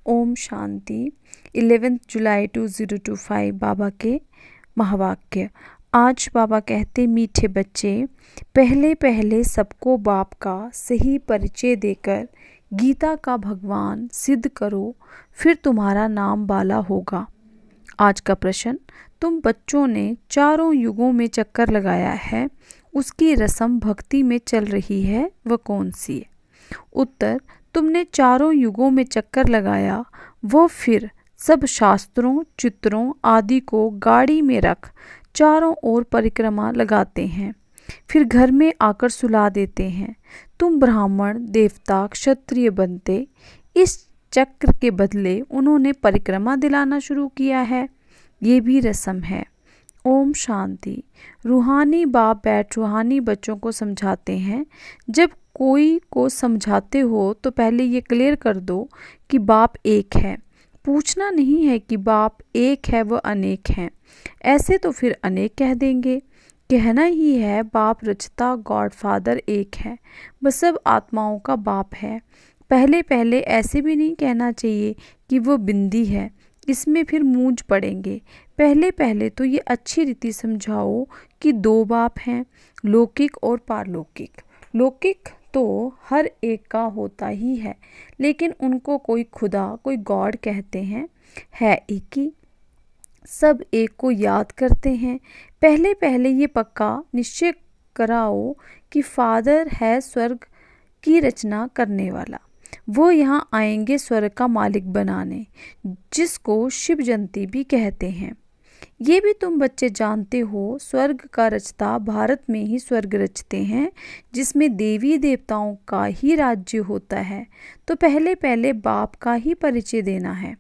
ओम शांति। 11 जुलाई 2025 बाबा के महावाक्य। आज बाबा कहते, मीठे बच्चे, पहले पहले सबको बाप का सही परिचय देकर गीता का भगवान सिद्ध करो, फिर तुम्हारा नाम बाला होगा। आज का प्रश्न, तुम बच्चों ने चारों युगों में चक्कर लगाया है, उसकी रस्म भक्ति में चल रही है, वह कौन सी है? उत्तर, तुमने चारों युगों में चक्कर लगाया, वो फिर सब शास्त्रों चित्रों आदि को गाड़ी में रख चारों ओर परिक्रमा लगाते हैं, फिर घर में आकर सुला देते हैं। तुम ब्राह्मण देवता क्षत्रिय बनते, इस चक्र के बदले उन्होंने परिक्रमा दिलाना शुरू किया है। ये भी रस्म है। ओम शांति। रूहानी बाप बैठ रूहानी बच्चों को समझाते हैं। जब कोई को समझाते हो तो पहले ये क्लियर कर दो कि बाप एक है। पूछना नहीं है कि बाप एक है व अनेक हैं, ऐसे तो फिर अनेक कह देंगे। कहना ही है बाप रचता गॉडफादर एक है, वह सब आत्माओं का बाप है। पहले पहले ऐसे भी नहीं कहना चाहिए कि वो बिंदी है, इसमें फिर मूंझ पड़ेंगे। पहले पहले तो ये अच्छी रीति समझाओ कि दो बाप हैं, लौकिक और पारलौकिक। लौकिक तो हर एक का होता ही है, लेकिन उनको कोई खुदा कोई गॉड कहते हैं, है एक ही, सब एक को याद करते हैं। पहले पहले ये पक्का निश्चय कराओ कि फादर है स्वर्ग की रचना करने वाला, वो यहाँ आएंगे स्वर्ग का मालिक बनाने, जिसको शिव जयंती भी कहते हैं। ये भी तुम बच्चे जानते हो, स्वर्ग का रचता भारत में ही स्वर्ग रचते हैं, जिसमें देवी देवताओं का ही राज्य होता है। तो पहले पहले बाप का ही परिचय देना है।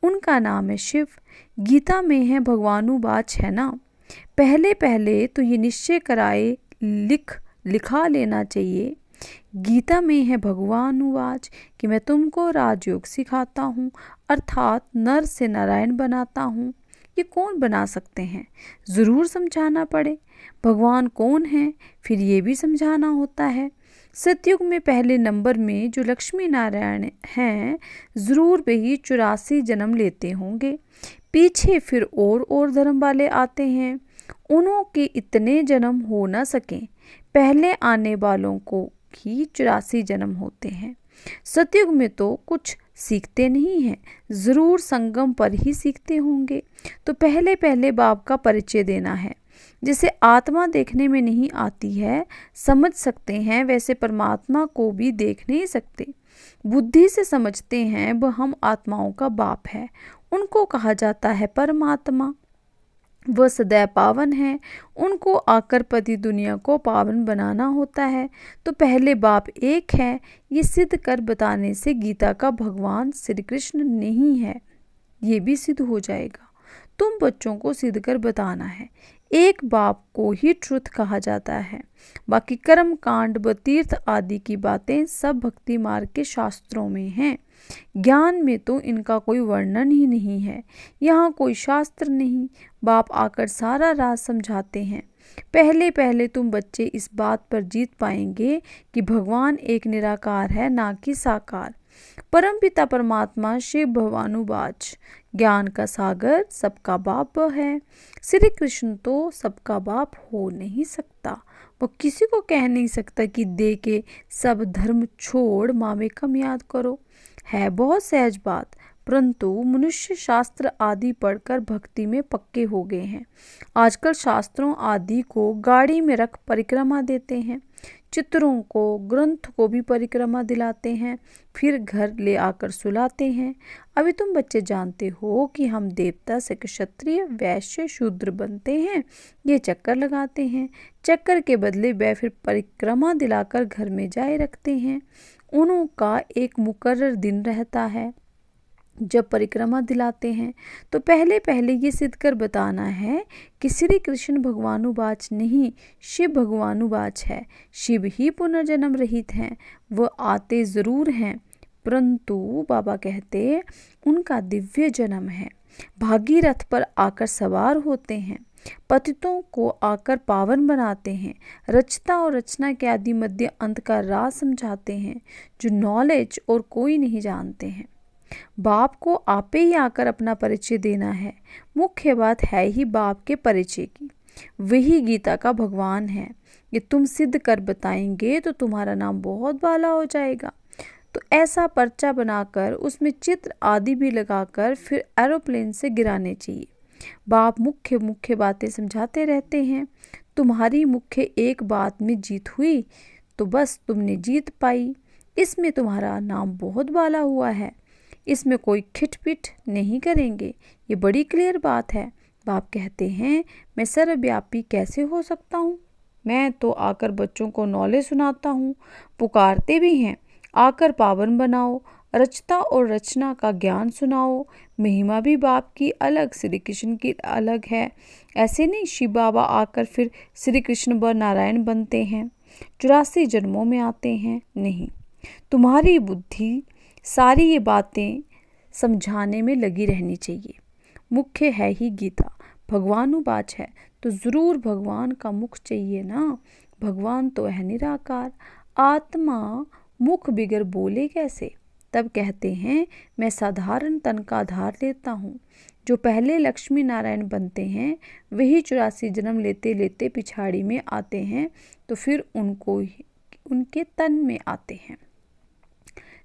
उनका नाम है शिव। गीता में है भगवानुवाच, है ना। पहले पहले तो ये निश्चय कराए लिखा लेना चाहिए। गीता में है भगवानुवाच कि मैं तुमको राजयोग सिखाता हूँ, अर्थात नर से नारायण बनाता हूँ। ये कौन बना सकते हैं? ज़रूर समझाना पड़े। भगवान कौन है, फिर ये भी समझाना होता है। सतयुग में पहले नंबर में जो लक्ष्मी नारायण हैं, ज़रूर वे ही 84 जन्म लेते होंगे। पीछे फिर और धर्म वाले आते हैं, उन्हों के इतने जन्म हो ना सकें। पहले आने वालों को ही 84 जन्म होते हैं। सतयुग में तो कुछ सीखते नहीं हैं, ज़रूर संगम पर ही सीखते होंगे। तो पहले पहले बाप का परिचय देना है। जैसे आत्मा देखने में नहीं आती है, समझ सकते हैं, वैसे परमात्मा को भी देख नहीं सकते। बुद्धि से समझते हैं वह हम आत्माओं का बाप है, उनको कहा जाता है परमात्मा। वह सदैव पावन है, उनको आकर पति दुनिया को पावन बनाना होता है। तो पहले बाप एक है, ये सिद्ध कर बताने से गीता का भगवान श्री कृष्ण नहीं है, ये भी सिद्ध हो जाएगा। तुम बच्चों को सिद्ध कर बताना है। एक बाप को ही ट्रुथ कहा जाता है। बाकी कर्म कांड व तीर्थ आदि की बातें सब भक्ति मार्ग के शास्त्रों में हैं। ज्ञान में तो इनका कोई वर्णन ही नहीं है। यहाँ कोई शास्त्र नहीं, बाप आकर सारा राज समझाते हैं। पहले पहले तुम बच्चे इस बात पर जीत पाएंगे कि भगवान एक निराकार है, ना कि साकार। परमपिता परमात्मा शिव भगवानुवाच, ज्ञान का सागर सबका बाप है। श्री कृष्ण तो सबका बाप हो नहीं सकता, वो किसी को कह नहीं सकता कि दे के सब धर्म छोड़ मामेकम याद करो। है बहुत सहज बात, परंतु मनुष्य शास्त्र आदि पढ़कर भक्ति में पक्के हो गए हैं। आजकल शास्त्रों आदि को गाड़ी में रख परिक्रमा देते हैं, चित्रों को ग्रंथ को भी परिक्रमा दिलाते हैं, फिर घर ले आकर सुलाते हैं। अभी तुम बच्चे जानते हो कि हम देवता से क्षत्रिय वैश्य शूद्र बनते हैं, ये चक्कर लगाते हैं। चक्कर के बदले वे फिर परिक्रमा दिलाकर घर में जाए रखते हैं। उनका एक मुकर्रर दिन रहता है जब परिक्रमा दिलाते हैं। तो पहले पहले ये सिद्ध कर बताना है कि श्री कृष्ण भगवानुवाच नहीं, शिव भगवानुवाच है। शिव ही पुनर्जन्म रहित हैं, वो आते ज़रूर हैं, परंतु बाबा कहते उनका दिव्य जन्म है। भागीरथ पर आकर सवार होते हैं, पतितों को आकर पावन बनाते हैं, रचता और रचना के आदि मध्य अंत का राज समझाते हैं, जो नॉलेज और कोई नहीं जानते हैं। बाप को आपे ही आकर अपना परिचय देना है। मुख्य बात है ही बाप के परिचय की। वही गीता का भगवान है। ये तुम सिद्ध कर बताएंगे तो तुम्हारा नाम बहुत बाला हो जाएगा। तो ऐसा पर्चा बनाकर उसमें चित्र आदि भी लगाकर फिर एरोप्लेन से गिराने चाहिए। बाप मुख्य मुख्य बातें समझाते रहते हैं। तुम्हारी मुख्य एक बात में जीत हुई तो बस तुमने जीत पाई। इसमें तुम्हारा नाम बहुत बाला हुआ है। इसमें कोई खिटपिट नहीं करेंगे। ये बड़ी क्लियर बात है। बाप कहते हैं मैं सर्वव्यापी कैसे हो सकता हूँ? मैं तो आकर बच्चों को नॉलेज सुनाता हूँ। पुकारते भी हैं आकर पावन बनाओ, रचता और रचना का ज्ञान सुनाओ। महिमा भी बाप की अलग, श्री कृष्ण की अलग है। ऐसे नहीं शिव बाबा आकर फिर श्री कृष्ण व नारायण बनते हैं, 84 जन्मों में आते हैं। नहीं, तुम्हारी बुद्धि सारी ये बातें समझाने में लगी रहनी चाहिए। मुख्य है ही गीता, भगवानुवाच है तो ज़रूर भगवान का मुख चाहिए ना। भगवान तो है निराकार, आत्मा मुख बिगर बोले कैसे? तब कहते हैं मैं साधारण तन का आधार लेता हूँ। जो पहले लक्ष्मी नारायण बनते हैं वही 84 जन्म लेते लेते पिछाड़ी में आते हैं तो फिर उनके तन में आते हैं।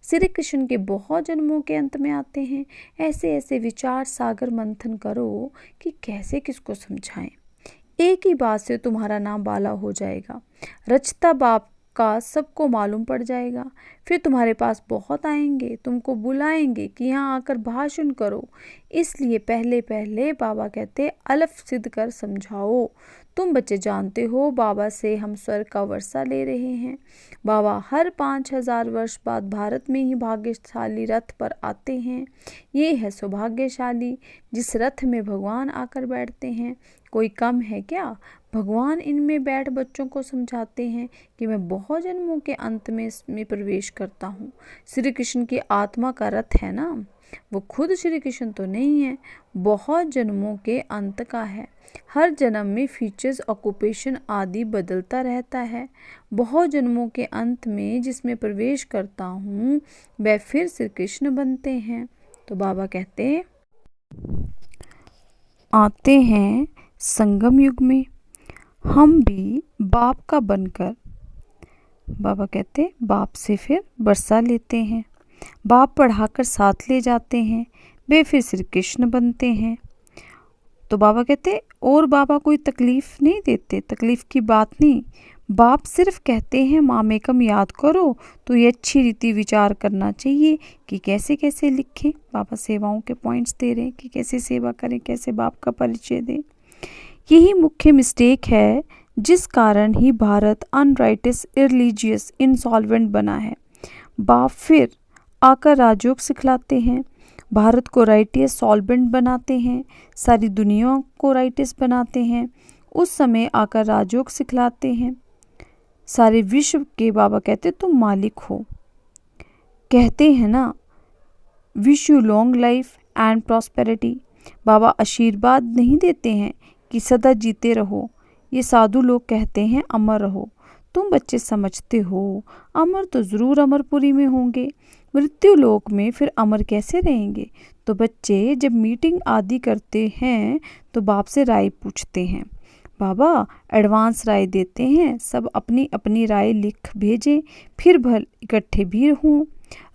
श्री कृष्ण के बहुत जन्मों के अंत में आते हैं। ऐसे ऐसे विचार सागर मंथन करो कि कैसे किसको समझाएं। एक ही बात से तुम्हारा नाम बाला हो जाएगा। रचता बाप का सबको मालूम पड़ जाएगा। फिर तुम्हारे पास बहुत आएंगे, तुमको बुलाएंगे कि यहाँ आकर भाषण करो। इसलिए पहले पहले बाबा कहते अलफ सिद्ध कर समझाओ। तुम बच्चे जानते हो बाबा से हम स्वर्ग का वर्षा ले रहे हैं। बाबा हर 5000 वर्ष बाद भारत में ही भाग्यशाली रथ पर आते हैं। ये है सौभाग्यशाली जिस रथ में भगवान आकर बैठते हैं। कोई कम है क्या? भगवान इनमें बैठ बच्चों को समझाते हैं कि मैं बहुत जन्मों के अंत में इसमें प्रवेश करता हूँ। श्री कृष्ण की आत्मा का रथ है ना, वो खुद श्री कृष्ण तो नहीं है, बहुत जन्मों के अंत का है। हर जन्म में फीचर्स, ऑक्यूपेशन आदि बदलता रहता है। बहुत जन्मों के अंत में जिसमें प्रवेश करता हूँ वह फिर श्री कृष्ण बनते हैं। तो बाबा कहते हैं आते हैं संगम युग में हम भी बाप का बनकर। बाबा कहते बाप से फिर वर्षा लेते हैं। बाप पढ़ाकर साथ ले जाते हैं, वे फिर श्री कृष्ण बनते हैं। तो बाबा कहते और बाबा कोई तकलीफ नहीं देते, तकलीफ की बात नहीं। बाप सिर्फ कहते हैं मामेकम याद करो। तो ये अच्छी रीति विचार करना चाहिए कि कैसे कैसे लिखें। बाबा सेवाओं के पॉइंट्स दे रहे हैं कि कैसे सेवा करें, कैसे बाप का परिचय दें। यही मुख्य मिस्टेक है जिस कारण ही भारत अनराइटियस, इरिलीजियस, इंसॉल्वेंट बना है। बाप फिर आकर राजयोग सिखलाते हैं, भारत को राइटियस, सॉल्वेंट बनाते हैं, सारी दुनिया को राइटियस बनाते हैं। उस समय आकर राजयोग सिखलाते हैं। सारे विश्व के बाबा कहते तुम मालिक हो। कहते हैं ना wish you long life and prosperity. बाबा आशीर्वाद नहीं देते हैं कि सदा जीते रहो। ये साधु लोग कहते हैं अमर रहो। तुम बच्चे समझते हो अमर तो ज़रूर अमरपुरी में होंगे, मृत्यु लोक में फिर अमर कैसे रहेंगे? तो बच्चे जब मीटिंग आदि करते हैं तो बाप से राय पूछते हैं। बाबा एडवांस राय देते हैं, सब अपनी अपनी राय लिख भेजें, फिर भल इकट्ठे भी हों।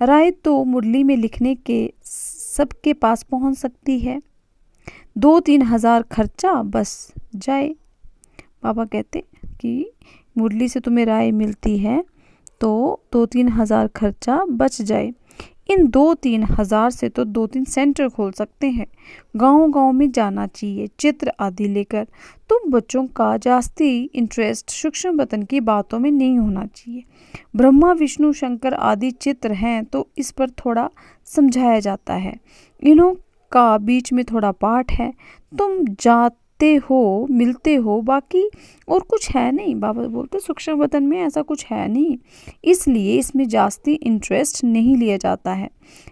राय तो मुरली में लिखने के सबके पास पहुंच सकती है। 2-3 हज़ार खर्चा बस जाए। बाबा कहते कि मुरली से तुम्हें राय मिलती है तो 2-3 हज़ार खर्चा बच जाए। इन 2-3 हज़ार से तो 2-3 सेंटर खोल सकते हैं। गांव-गांव में जाना चाहिए चित्र आदि लेकर। तुम बच्चों का जास्ती इंटरेस्ट सूक्ष्म वतन की बातों में नहीं होना चाहिए। ब्रह्मा विष्णु शंकर आदि चित्र हैं तो इस पर थोड़ा समझाया जाता है। इन्हों का बीच में थोड़ा पाठ है। तुम जाते हो, मिलते हो, बाकी और कुछ है नहीं। बाबा बोलते सूक्ष्म वतन में ऐसा कुछ है नहीं, इसलिए इसमें जास्ती इंटरेस्ट नहीं लिया जाता है।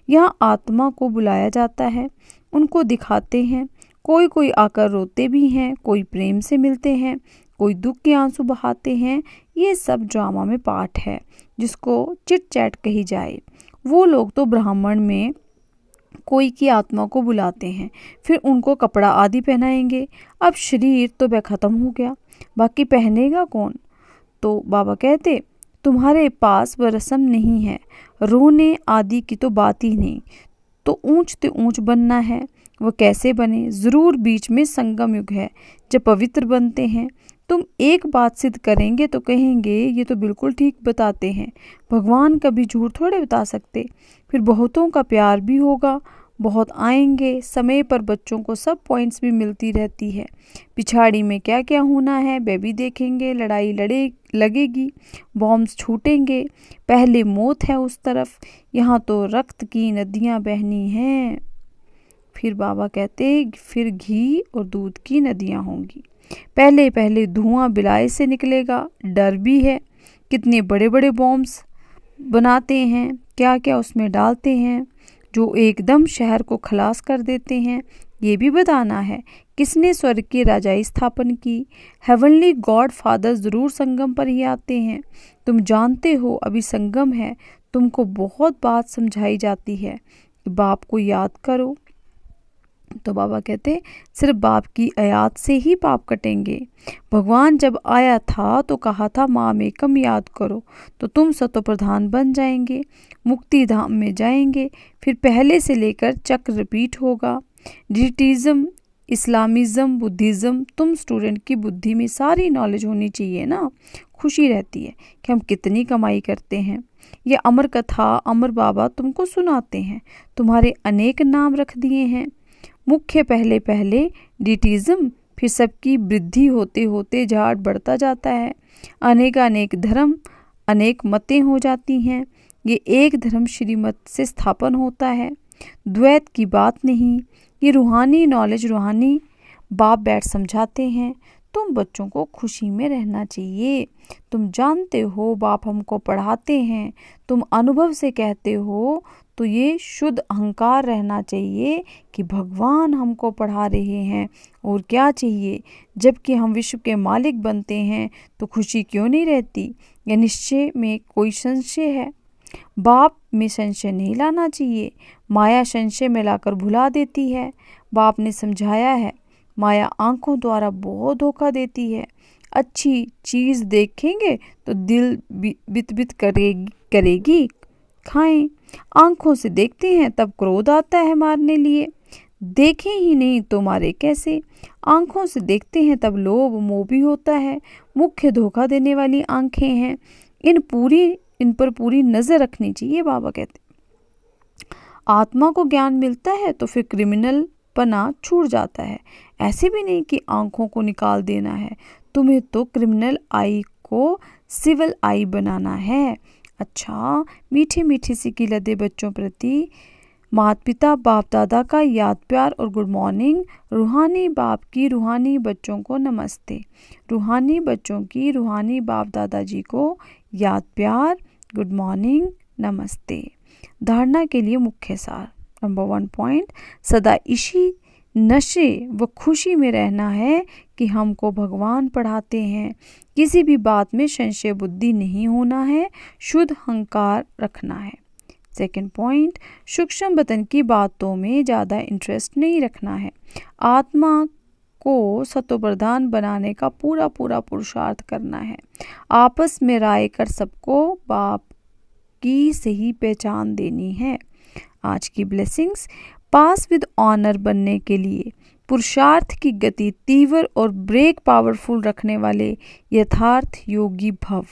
यहाँ आत्मा को बुलाया जाता है, उनको दिखाते हैं। कोई कोई आकर रोते भी हैं, कोई प्रेम से मिलते हैं, कोई दुख के आंसू बहाते हैं। ये सब ड्रामा में पाठ है जिसको चिट चैट कही जाए। वो लोग तो ब्राह्मण में कोई की आत्मा को बुलाते हैं, फिर उनको कपड़ा आदि पहनाएंगे। अब शरीर तो वह खत्म हो गया, बाकी पहनेगा कौन? तो बाबा कहते तुम्हारे पास वह रस्म नहीं है, रोने आदि की तो बात ही नहीं। तो ऊंच ते ऊंच बनना है, वह कैसे बने? ज़रूर बीच में संगम युग है जब पवित्र बनते हैं। तुम एक बात सिद्ध करेंगे तो कहेंगे ये तो बिल्कुल ठीक बताते हैं, भगवान कभी झूठ थोड़े बता सकते। फिर बहुतों का प्यार भी होगा, बहुत आएंगे समय पर, बच्चों को सब पॉइंट्स भी मिलती रहती है। पिछाड़ी में क्या क्या होना है वह भी देखेंगे, लड़ाई लगेगी, बॉम्ब्स छूटेंगे, पहले मौत है उस तरफ, यहाँ तो रक्त की नदियाँ बहनी हैं। फिर बाबा कहते फिर घी और दूध की नदियाँ होंगी। पहले पहले धुआं बिलाए से निकलेगा, डर भी है, कितने बड़े बड़े बॉम्ब्स बनाते हैं, क्या क्या उसमें डालते हैं जो एकदम शहर को खलास कर देते हैं, ये भी बताना है। किसने स्वर्ग की राजाई स्थापन की? हेवनली गॉड फादर ज़रूर संगम पर ही आते हैं। तुम जानते हो अभी संगम है, तुमको बहुत बात समझाई जाती है कि बाप को याद करो। तो बाबा कहते सिर्फ बाप की आयात से ही पाप कटेंगे। भगवान जब आया था तो कहा था माम एकम याद करो, तो तुम सतो प्रधान बन जाएंगे, मुक्ति धाम में जाएंगे। फिर पहले से लेकर चक्र रिपीट होगा। डिटिज्म, इस्लामिज्म, बुद्धिज़्म, तुम स्टूडेंट की बुद्धि में सारी नॉलेज होनी चाहिए ना। खुशी रहती है कि हम कितनी कमाई करते हैं। ये अमर कथा अमर बाबा तुमको सुनाते हैं, तुम्हारे अनेक नाम रख दिए हैं। मुख्य पहले पहले डिटिज्म, फिर सबकी वृद्धि होते होते झाड़ बढ़ता जाता है। अनेक धर्म, अनेक मतें हो जाती हैं। ये एक धर्म श्रीमत से स्थापन होता है। द्वैत की बात नहीं, ये रूहानी नॉलेज रूहानी बाप बैठ समझाते हैं। तुम बच्चों को खुशी में रहना चाहिए। तुम जानते हो बाप हमको पढ़ाते हैं, तुम अनुभव से कहते हो, तो ये शुद्ध अहंकार रहना चाहिए कि भगवान हमको पढ़ा रहे हैं। और क्या चाहिए? जबकि हम विश्व के मालिक बनते हैं तो खुशी क्यों नहीं रहती? यह निश्चय में कोई संशय है? बाप में संशय नहीं लाना चाहिए, माया संशय में लाकर भुला देती है। बाप ने समझाया है, माया आंखों द्वारा बहुत धोखा देती है। अच्छी चीज़ देखेंगे तो दिल बित बित करेगी, खाएं। आंखों से देखते हैं तब क्रोध आता है मारने लिए, देखें ही नहीं तो मारे कैसे। आंखों से देखते हैं तब लोभ मोह भी होता है। मुख्य धोखा देने वाली आंखें हैं, इन पर पूरी नजर रखनी चाहिए। बाबा कहते आत्मा को ज्ञान मिलता है तो फिर क्रिमिनल पना छूट जाता है। ऐसे भी नहीं कि आंखों को निकाल देना है, तुम्हें तो क्रिमिनल आई को सिविल आई बनाना है। अच्छा, मीठी मीठी सी की लदे बच्चों प्रति माता पिता बाप दादा का याद प्यार और गुड मॉर्निंग। रूहानी बाप की रूहानी बच्चों को नमस्ते। रूहानी बच्चों की रूहानी बाप दादाजी को याद प्यार, गुड मॉर्निंग, नमस्ते। धारणा के लिए मुख्य सार। नंबर 1 पॉइंट, सदा इसी नशे व खुशी में रहना है कि हमको भगवान पढ़ाते हैं। किसी भी बात में संशय बुद्धि नहीं होना है, शुद्ध अहंकार रखना है। 2 पॉइंट, सूक्ष्म वतन की बातों में ज़्यादा इंटरेस्ट नहीं रखना है। आत्मा को सतोप्रधान बनाने का पूरा पुरुषार्थ करना है। आपस में राय कर सबको बाप की सही पहचान देनी है। आज की ब्लेसिंग्स, पास विद ऑनर बनने के लिए पुरुषार्थ की गति तीव्र और ब्रेक पावरफुल रखने वाले यथार्थ योगी भव।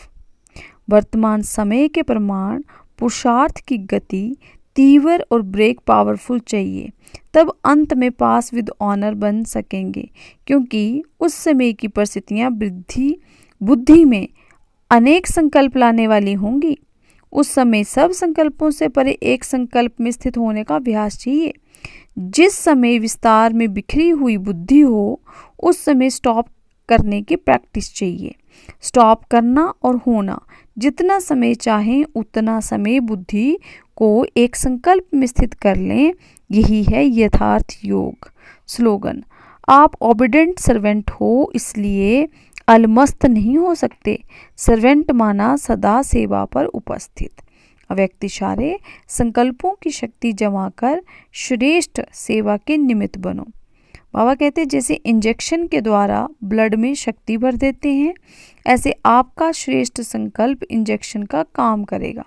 वर्तमान समय के प्रमाण पुरुषार्थ की गति तीव्र और ब्रेक पावरफुल चाहिए, तब अंत में पास विद ऑनर बन सकेंगे। क्योंकि उस समय की परिस्थितियां बुद्धि में अनेक संकल्प लाने वाली होंगी। उस समय सब संकल्पों से परे एक संकल्प में स्थित होने का अभ्यास चाहिए। जिस समय विस्तार में बिखरी हुई बुद्धि हो, उस समय स्टॉप करने की प्रैक्टिस चाहिए। स्टॉप करना और होना, जितना समय चाहें उतना समय बुद्धि को एक संकल्प में स्थित कर लें, यही है यथार्थ योग। स्लोगन, आप ओबीडेंट सर्वेंट हो, इसलिए अलमस्त नहीं हो सकते। सर्वेंट माना सदा सेवा पर उपस्थित। अव्यक्त इशारे संकल्पों की शक्ति जमा कर श्रेष्ठ सेवा के निमित्त बनो। बाबा कहते हैं जैसे इंजेक्शन के द्वारा ब्लड में शक्ति भर देते हैं, ऐसे आपका श्रेष्ठ संकल्प इंजेक्शन का काम करेगा।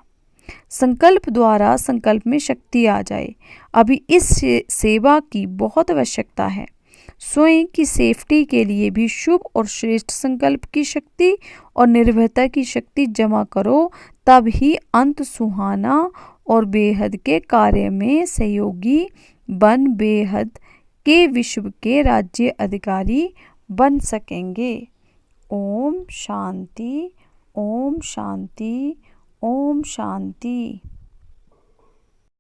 संकल्प द्वारा संकल्प में शक्ति आ जाए। अभी इस सेवा की बहुत आवश्यकता है। स्वयं की सेफ्टी के लिए भी शुभ और श्रेष्ठ संकल्प की शक्ति और निर्भयता की शक्ति जमा करो, तब ही अंत सुहाना और बेहद के कार्य में सहयोगी बन बेहद के विश्व के राज्य अधिकारी बन सकेंगे। ओम शांति, ओम शांति, ओम शांति।